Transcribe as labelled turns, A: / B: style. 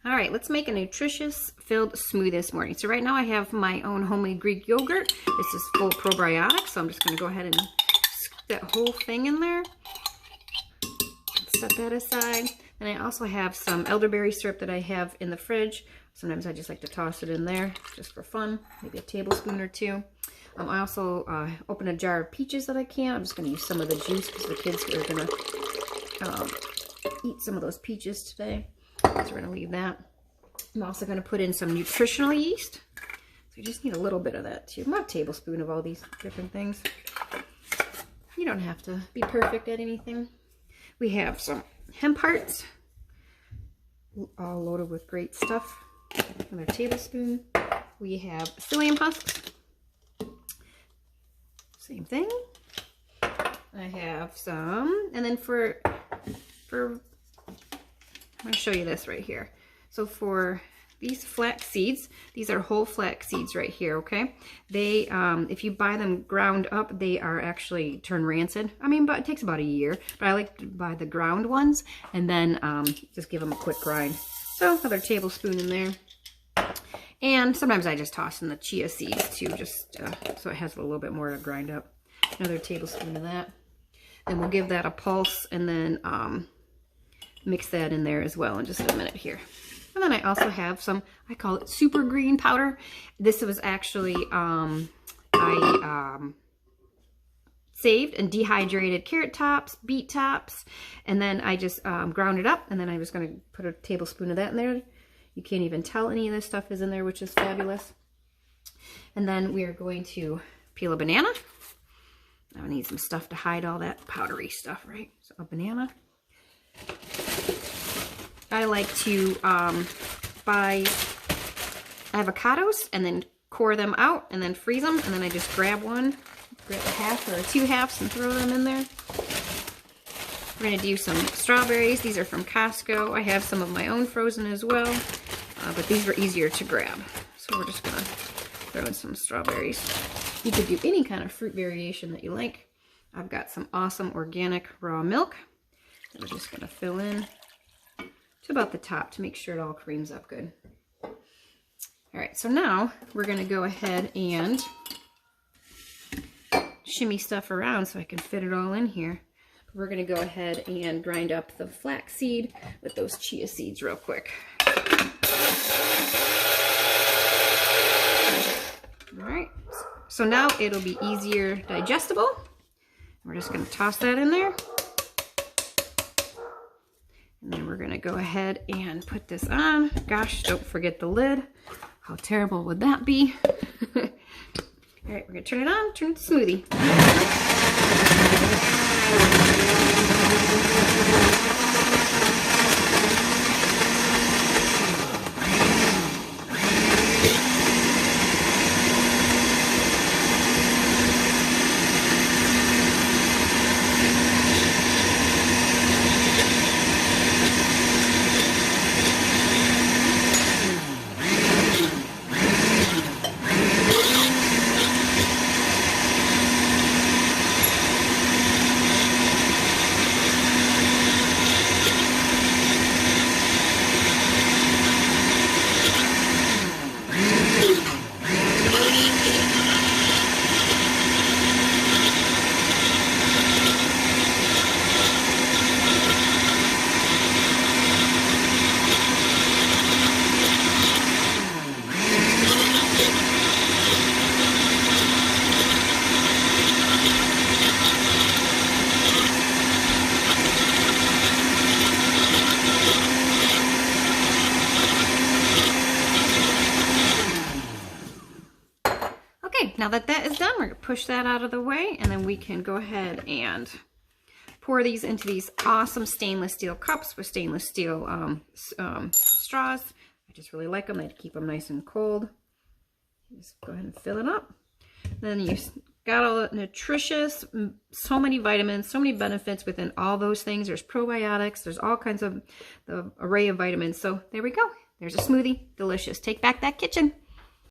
A: All right, let's make a nutritious filled smoothie this morning. So right now I have my own homemade Greek yogurt. This is full probiotics, so I'm just gonna go ahead and scoop that whole thing in there. Set that aside. And I also have some elderberry syrup that I have in the fridge. Sometimes I just like to toss it in there just for fun, maybe a tablespoon or two. I also opened a jar of peaches that I can. I'm just gonna use some of the juice because the kids are gonna eat some of those peaches today. So we're gonna leave that. I'm also gonna put in some nutritional yeast. So you just need a little bit of that too. About a tablespoon of all these different things. You don't have to be perfect at anything. We have some hemp hearts, all loaded with great stuff. Another tablespoon. We have psyllium husks. Same thing. I have some, and then for I'm going to show you this right here. So for these flax seeds, these are whole flax seeds right here, okay? They, if you buy them ground up, they are actually turn rancid. I mean, but it takes about a year. But I like to buy the ground ones and then just give them a quick grind. So another tablespoon in there. And sometimes I just toss in the chia seeds too, just so it has a little bit more to grind up. Another tablespoon of that. Then we'll give that a pulse and then mix that in there as well in just a minute here. And then I also have some, I call it super green powder. This was actually, I saved and dehydrated carrot tops, beet tops, and then I just ground it up, and then I was going to put a tablespoon of that in there. You can't even tell any of this stuff is in there, which is fabulous. And then we are going to peel a banana. I need some stuff to hide all that powdery stuff, right? So a banana. I like to buy avocados and then core them out and then freeze them, and then I just grab a half or two halves and throw them in there. We're going to do some strawberries. These are from Costco. I have some of my own frozen as well, but these were easier to grab. So we're just going to throw in some strawberries. You could do any kind of fruit variation that you like. I've got some awesome organic raw milk that we're just going to fill in to about the top to make sure it all creams up good. All right, so now we're going to go ahead and shimmy stuff around so I can fit it all in here. We're going to go ahead and grind up the flaxseed with those chia seeds real quick. All right, so now it'll be easier digestible. We're just going to toss that in there. And then we're going to go ahead and put this on. Gosh, don't forget the lid. How terrible would that be? All right, we're going to turn it on, turn it to smoothie. Now that that is done, we're going to push that out of the way, and then we can go ahead and pour these into these awesome stainless steel cups with stainless steel straws. I just really like them. They keep them nice and cold. Just go ahead and fill it up. Then you've got all the nutritious, so many vitamins, so many benefits within all those things. There's probiotics. There's all kinds of the array of vitamins. So there we go. There's a smoothie. Delicious. Take back that kitchen.